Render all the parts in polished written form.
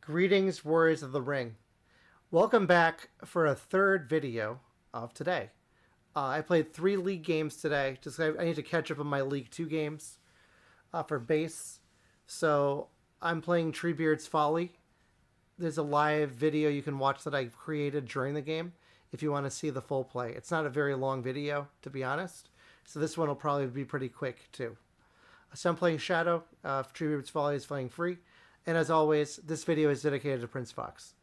Greetings, Warriors of the Ring. Welcome back for a third video of today. I played 3 League games today. I need to catch up on my League 2 games for base. So I'm playing Treebeard's Folly. There's a live video you can watch that I created during the game if you want to see the full play. It's not a very long video, to be honest. So this one will probably be pretty quick, too. So I'm playing Shadow. Treebeard's Folly is playing free. And as always, this video is dedicated to Prince Fox.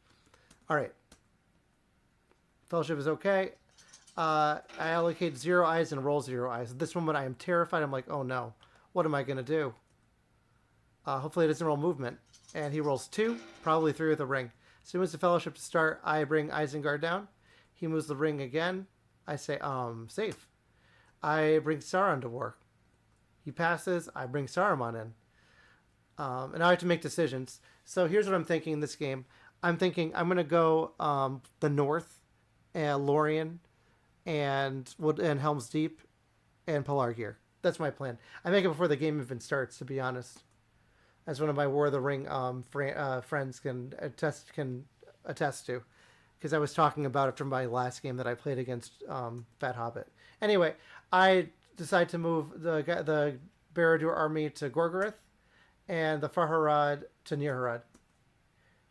All right. Fellowship is okay. I allocate 0 eyes and roll 0 eyes. This one, when I am terrified, I'm like, oh no, what am I going to do? Hopefully it doesn't roll movement. And he rolls 2, probably 3 with a ring. As soon as the Fellowship to start, I bring Isengard down. He moves the ring again. I say, safe. I bring Sauron to war. He passes. I bring Saruman in. And I have to make decisions. So here's what I'm thinking in this game. I'm thinking I'm going to go the north, Lorien, and Helm's Deep, and Pelargir. That's my plan. I make it before the game even starts, to be honest. As one of my War of the Ring friends can attest to. Because I was talking about it from my last game that I played against Fat Hobbit. Anyway, I decide to move the Barad-dûr army to Gorgoroth, and the Farharad to Nirharad.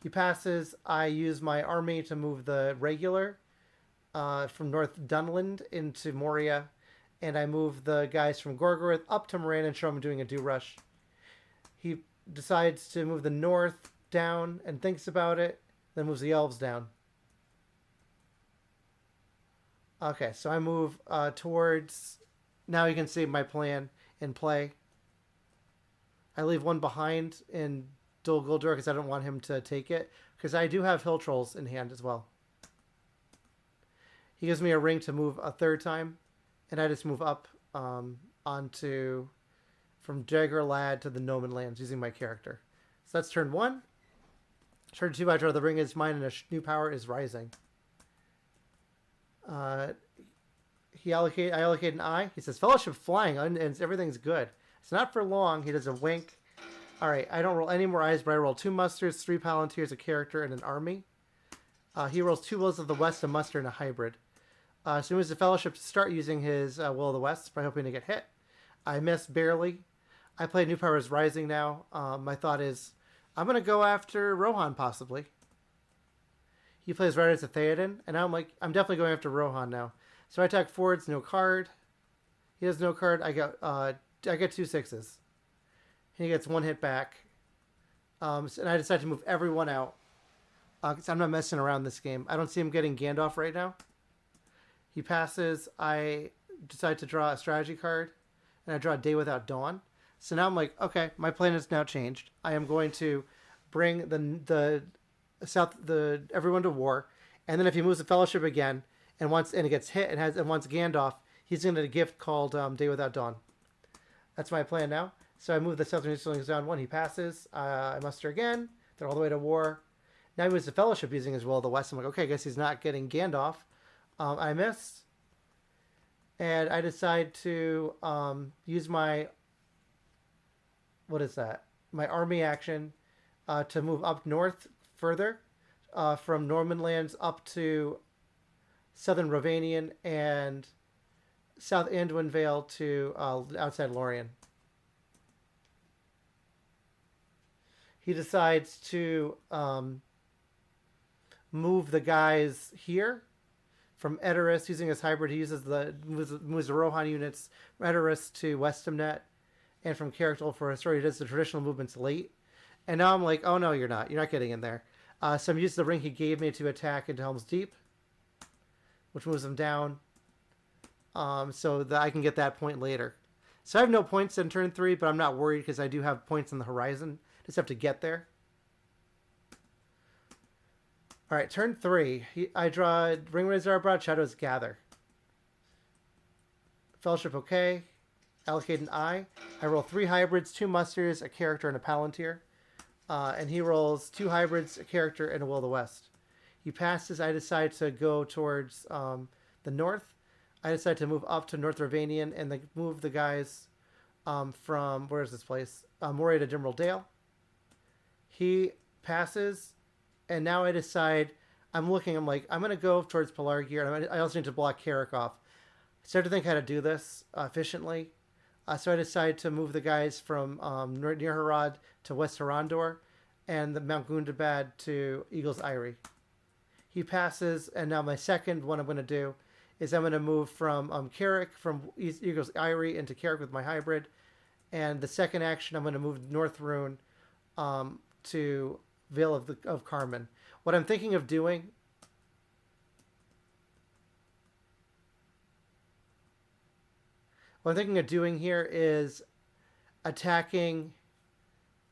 He passes. I use my army to move the regular from North Dunland into Moria, and I move the guys from Gorgoroth up to Moran and show him doing a do-rush. He decides to move the north down and thinks about it, then moves the elves down. Okay, so I move towards... Now you can see my plan in play. I leave one behind in Dol Guldur because I don't want him to take it. Because I do have Hill Trolls in hand as well. He gives me a ring to move a third time. And I just move up onto... From Jagger Lad to the Noman Lands using my character. So that's turn 1. Turn 2, I draw the ring is mine and a new power is rising. I allocate an eye. He says, Fellowship flying and everything's good. It's not for long. He does a wink. All right, I don't roll any more eyes, but I roll 2 musters, 3 palantirs, a character, and an army. He rolls 2 Wills of the West, a muster, and a hybrid. As soon as the Fellowship start using his Will of the West, by hoping to get hit. I miss barely. I play New Powers Rising now. My thought is, I'm going to go after Rohan, possibly. He plays Riders of Theoden, and I'm definitely going after Rohan now. So I attack forwards, no card. He has no card. I get 2 6s. He gets 1 hit back. And I decide to move everyone out. Because I'm not messing around this game. I don't see him getting Gandalf right now. He passes. I decide to draw a strategy card. And I draw a Day Without Dawn. So now I'm like, okay, my plan has now changed. I am going to bring everyone to war. And then if he moves the Fellowship again, and it gets hit and wants Gandalf, he's going to gift called Day Without Dawn. That's my plan now. So I move the Southern Easterlings down 1. He passes. I muster again. They're all the way to war. Now he moves the Fellowship using his Will of the West. I'm like, okay, I guess he's not getting Gandalf. I miss. And I decide to use my... What is that? My army action to move up north further. From Norman Lands up to Southern Rovanian and South Anduin Vale to outside Lorien. He decides to move the guys here from Edoras using his hybrid. He moves the Rohan units from Edoras to Westamnet, and from Carrickdale for a story. He does the traditional movements late. And now I'm like, oh no, you're not. You're not getting in there. So I'm using the ring he gave me to attack into Helm's Deep, which moves him down, so that I can get that point later. So I have no points in turn 3, but I'm not worried because I do have points on the horizon. Just have to get there. All right, turn 3. I draw Ring Razor Broad, Shadows Gather. Fellowship okay. Allocate an eye. I roll 3 hybrids, 2 musters, a character, and a palantir. And he rolls 2 hybrids, a character, and a Will of the West. He passes. I decide to go towards the north. I decide to move up to North Ravanian and move the guys from, where is this place? Moray to Dimrel Dale. He passes. And now I decide, I'm looking, I'm like, I'm going to go towards Pelargir, and I also need to block Carrick off. I started to think how to do this efficiently. So I decided to move the guys from near Harad to West Harandor, and the Mount Gundabad to Eagle's Eyrie. He passes, and now my second one I'm going to do is I'm going to move from Carrick, from Eagle's Eyrie into Carrick with my hybrid. And the second action, I'm going to move North Rune to Vale of Carmen. What I'm thinking of doing... What I'm thinking of doing here is attacking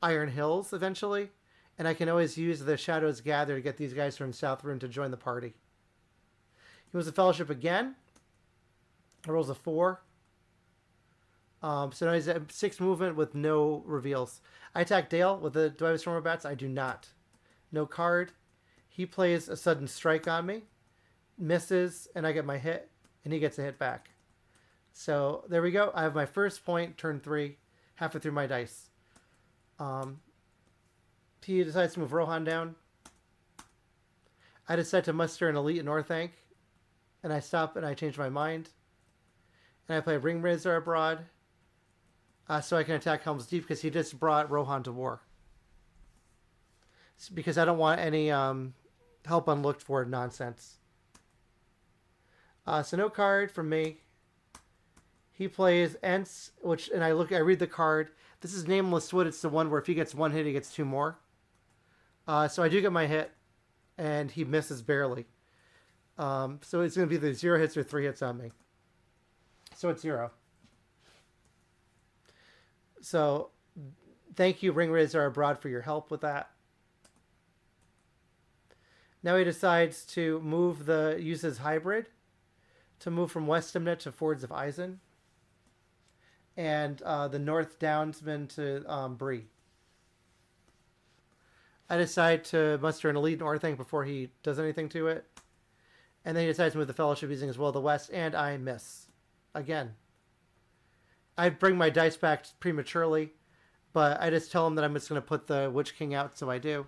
Iron Hills eventually, and I can always use the Shadows Gather to get these guys from South Rune to join the party. He was a Fellowship again. He rolls a 4. So now he's at 6 movement with no reveals. I attack Dale with the... Do I have Storm of Bats? I do not. No card. He plays a sudden strike on me. Misses, and I get my hit, and he gets a hit back. So there we go. I have my first point, turn 3, halfway through my dice. He decides to move Rohan down. I decide to muster an elite in Orthanc, and I stop and I change my mind. And I play Ringrazor Abroad, so I can attack Helm's Deep because he just brought Rohan to war. Because I don't want any help unlooked for nonsense. So no card from me. He plays Ents, and I read the card. This is Nameless Wood. It's the one where if he gets 1 hit, he gets 2 more. So I do get my hit, and he misses barely. So it's going to be either 0 hits or 3 hits on me. So it's 0. So thank you, Ringrazor Abroad, for your help with that. Now he decides to use his hybrid to move from Westamnet to Fords of Eisen. And the North Downsman to Bree. I decide to muster an elite in Orthanc before he does anything to it. And then he decides to move the Fellowship using his Will of the West, and I miss. Again. I bring my dice back prematurely, but I just tell him that I'm just going to put the Witch King out, so I do.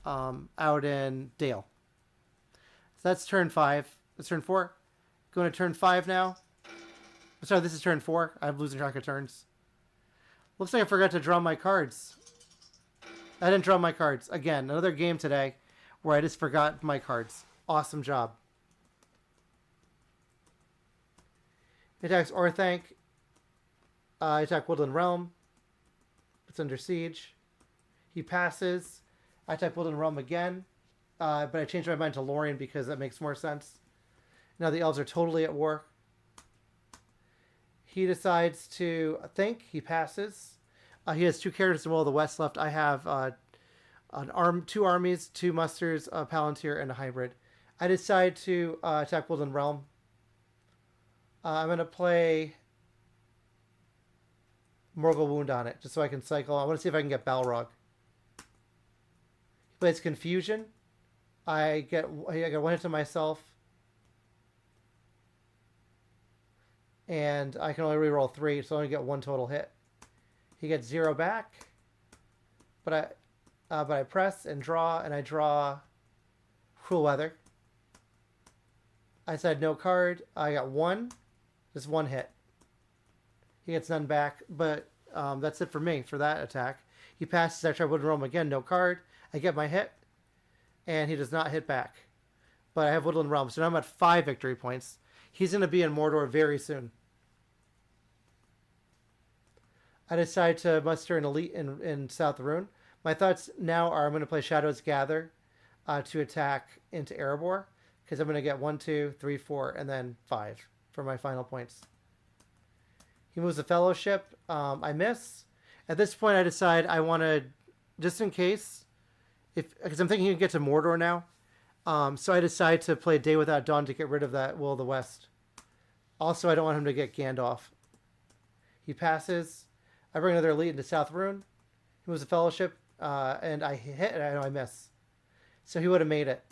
Out in Dale. So that's turn 5. That's turn 4. Going to turn 5 now. Sorry, this is turn 4. I'm losing track of turns. Looks like I forgot to draw my cards. I didn't draw my cards. Again, another game today where I just forgot my cards. Awesome job. He attacks Orthanc. I attack Woodland Realm. It's under siege. He passes. I attack Woodland Realm again. But I changed my mind to Lorien because that makes more sense. Now the elves are totally at war. He decides to think. He passes. He has 2 characters in Will of the West left. I have 2 armies, 2 musters, a Palantir, and a hybrid. I decide to attack Woodland Realm. I'm going to play Morgul Wound on it, just so I can cycle. I want to see if I can get Balrog. He plays Confusion. I get 1 hit to myself. And I can only reroll 3, so I only get 1 total hit. He gets 0 back. But I press and draw, and I draw Cruel Weather. I said no card. I got 1. Just 1 hit. He gets none back, but that's it for me for that attack. He passes. I try Woodland Realm again. No card. I get my hit, and he does not hit back. But I have Woodland Realm, so now I'm at 5 victory points. He's going to be in Mordor very soon. I decide to muster an elite in South Rune. My thoughts now are I'm going to play Shadows Gather to attack into Erebor, because I'm going to get 1, 2, 3, 4, and then 5 for my final points. He moves the Fellowship. I miss. At this point, I decide I want to, just in case, because I'm thinking he can get to Mordor now. So I decide to play Day Without Dawn to get rid of that Will of the West. Also, I don't want him to get Gandalf. He passes. I bring another elite into South Rune. He moves the Fellowship, and I hit, and I miss. So he would have made it.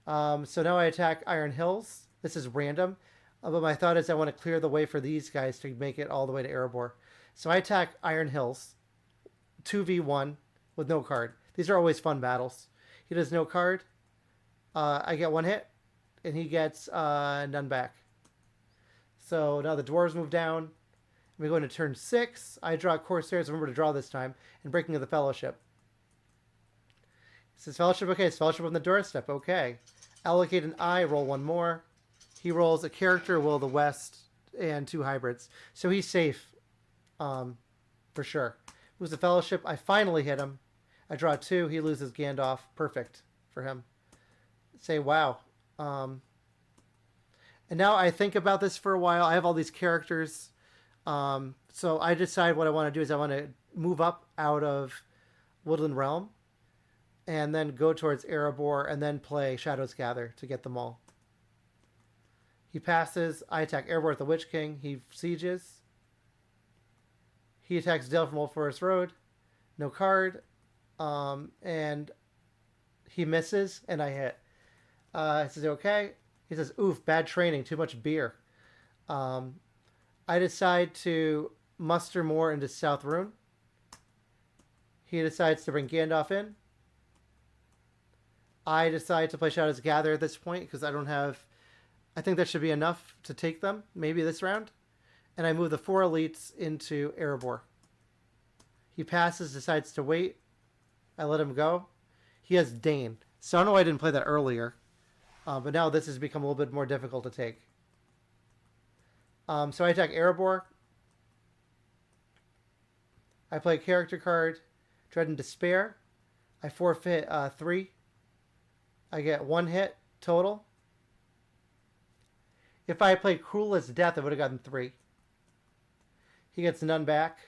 So now I attack Iron Hills. This is random. But my thought is I want to clear the way for these guys to make it all the way to Erebor. So I attack Iron Hills. 2v1 with no card. These are always fun battles. He does no card. I get one hit, and he gets none back. So now the dwarves move down. We go into turn 6. I draw Corsairs. Remember to draw this time. And Breaking of the Fellowship. It says Fellowship. Okay, it's Fellowship on the doorstep. Okay. Allocate an eye. Roll one more. He rolls a character, Will of the West, and 2 hybrids. So he's safe. For sure. Moves the Fellowship. I finally hit him. I draw 2. He loses Gandalf. Perfect for him. Say, wow. And now I think about this for a while. I have all these characters. So I decide what I want to do is I want to move up out of Woodland Realm and then go towards Erebor and then play Shadows Gather to get them all. He passes. I attack Erebor with the Witch King. He sieges. He attacks Dale from Old Forest Road. No card. And he misses and I hit. He says, okay. He says, oof, bad training, too much beer. I decide to muster more into South Rune. He decides to bring Gandalf in. I decide to play Shadows Gather at this point because I don't have... I think that should be enough to take them, maybe this round. And I move the 4 elites into Erebor. He passes, decides to wait. I let him go. He has Dane. So I don't know why I didn't play that earlier. But now this has become a little bit more difficult to take. So I attack Erebor. I play a character card, Dread and Despair. I forfeit 3. I get 1 hit total. If I played Cruel as Death, I would have gotten 3. He gets none back.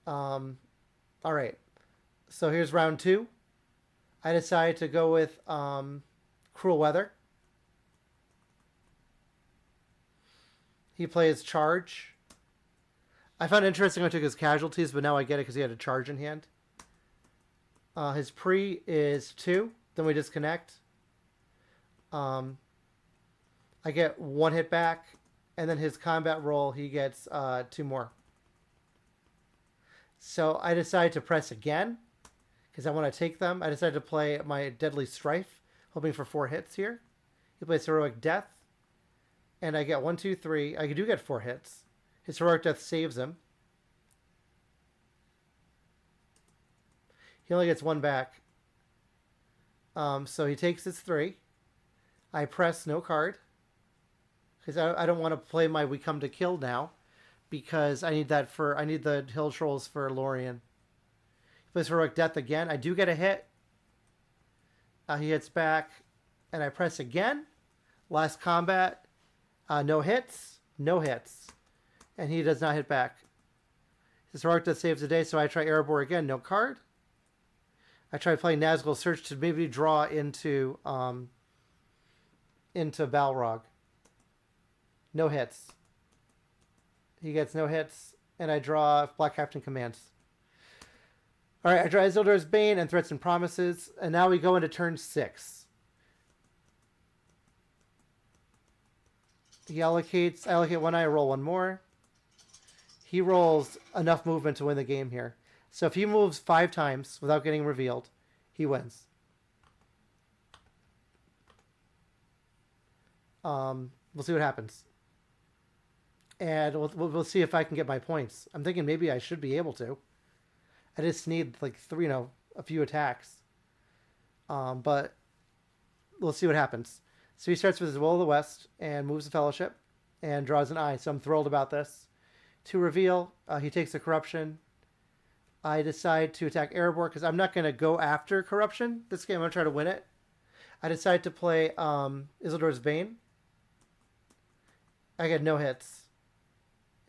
All right. So here's round 2. I decide to go with Cruel Weather. He plays Charge. I found it interesting I took his casualties, but now I get it because he had a charge in hand. His pre is 2. Then we disconnect. I get 1 hit back. And then his combat roll, he gets 2 more. So I decide to press again because I want to take them. I decided to play my Deadly Strife, hoping for 4 hits here. He plays Heroic Death. And I get 1, 2, 3. I do get 4 hits. His Heroic Death saves him. He only gets 1 back. So he takes his 3. I press no card. Because I don't want to play my We Come to Kill now. Because I need that for... I need the Hill Trolls for Lorien. He plays Heroic Death again. I do get a hit. He hits back. And I press again. Last combat. No hits. No hits. And he does not hit back. His Heroic Death saves the day, so I try Erebor again. No card. I try playing Nazgul Search to maybe draw into Balrog. No hits. He gets no hits. And I draw Black Captain Commands. Alright, I draw Isildur's Bane and Threats and Promises. And now we go into turn 6. I allocate 1 eye, roll 1 more. He rolls enough movement to win the game here. So if he moves 5 times without getting revealed, he wins. We'll see what happens. And we'll see if I can get my points. I'm thinking maybe I should be able to. I just need like 3, a few attacks. But we'll see what happens. So he starts with his Will of the West and moves the Fellowship and draws an eye. So I'm thrilled about this. To reveal, he takes a Corruption. I decide to attack Erebor because I'm not going to go after Corruption this game. I'm going to try to win it. I decide to play Isildur's Bane. I get no hits.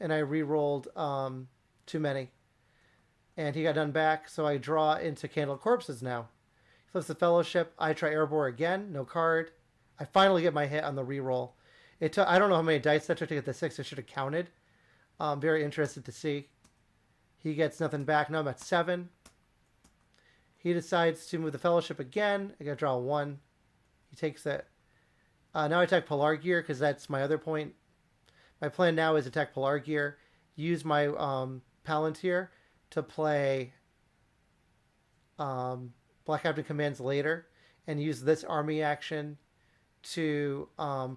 And I re-rolled too many. And he got done back, so I draw into Candle Corpses now. He flips the Fellowship. I try Erebor again. No card. I finally get my hit on the re-roll. It took, I don't know how many dice that took to get the 6. I should have counted. I'm very interested to see. He gets nothing back. Now I'm at 7. He decides to move the Fellowship again. I got to draw 1. He takes it. Now I attack Pelargir because that's my other point. My plan now is attack Pelargir, use my Palantir, to play Black Captain commands later and use this army action to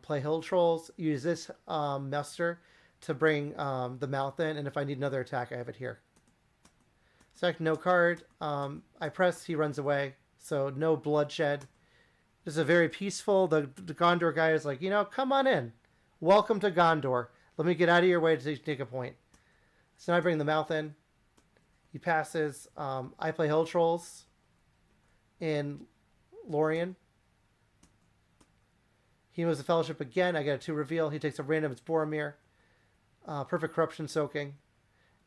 play Hill Trolls, use this muster to bring the mouth in, and if I need another attack, I have it here. Select no card. I press, he runs away, so no bloodshed. This is a very peaceful, the Gondor guy is like, you know, come on in. Welcome to Gondor. Let me get out of your way to take a point. So now I bring the mouth in. He passes. I play Hill Trolls in Lorien. He moves the Fellowship again. I get a 2 reveal. He takes a random. It's Boromir. Perfect Corruption soaking.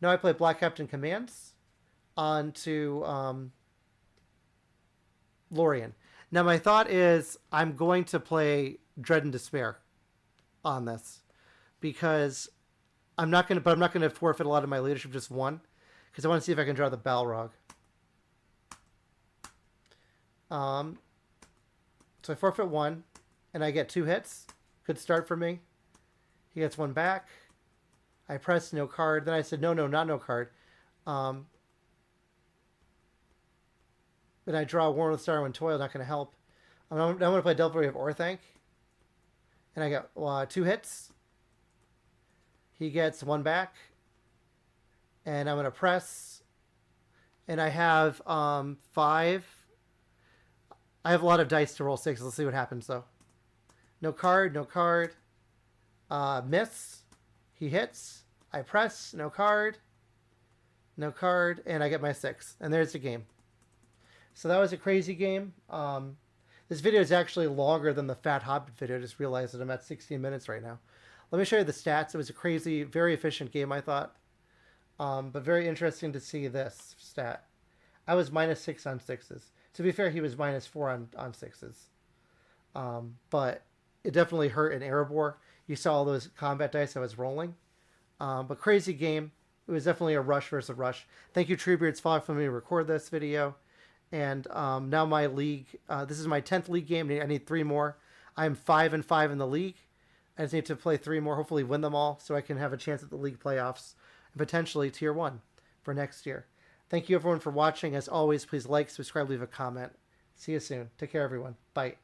Now I play Black Captain Commands onto Lorien. Now my thought is I'm going to play Dread and Despair on this because I'm not going to forfeit a lot of my leadership, just 1, because I want to see if I can draw the Balrog. So I forfeit 1, and I get 2 hits. Good start for me. He gets 1 back. I pressed no card. Then I said, no, not no card. Then I draw Warren with Sorrow and Toil, not going to help. I'm going to play Delvery of Orthanc. And I got 2 hits. He gets 1 back. And I'm going to press. And I have 5. I have a lot of dice to roll 6. Let's see what happens, though. No card, no card. Miss. He hits. I press. No card. No card. And I get my 6. And there's the game. So that was a crazy game. This video is actually longer than the Fat Hobbit video. I just realized that I'm at 16 minutes right now. Let me show you the stats. It was a crazy, very efficient game, I thought. But very interesting to see this stat. I was -6 on 6s. To be fair, he was -4 on 6s. But it definitely hurt in Erebor. You saw all those combat dice I was rolling. But crazy game. It was definitely a rush versus a rush. Thank you, Treebeard, for me to record this video. And now my league, this is my 10th league game. I need 3 more. I'm 5-5 in the league. I just need to play 3 more, hopefully win them all, so I can have a chance at the league playoffs and potentially Tier 1 for next year. Thank you, everyone, for watching. As always, please like, subscribe, leave a comment. See you soon. Take care, everyone. Bye.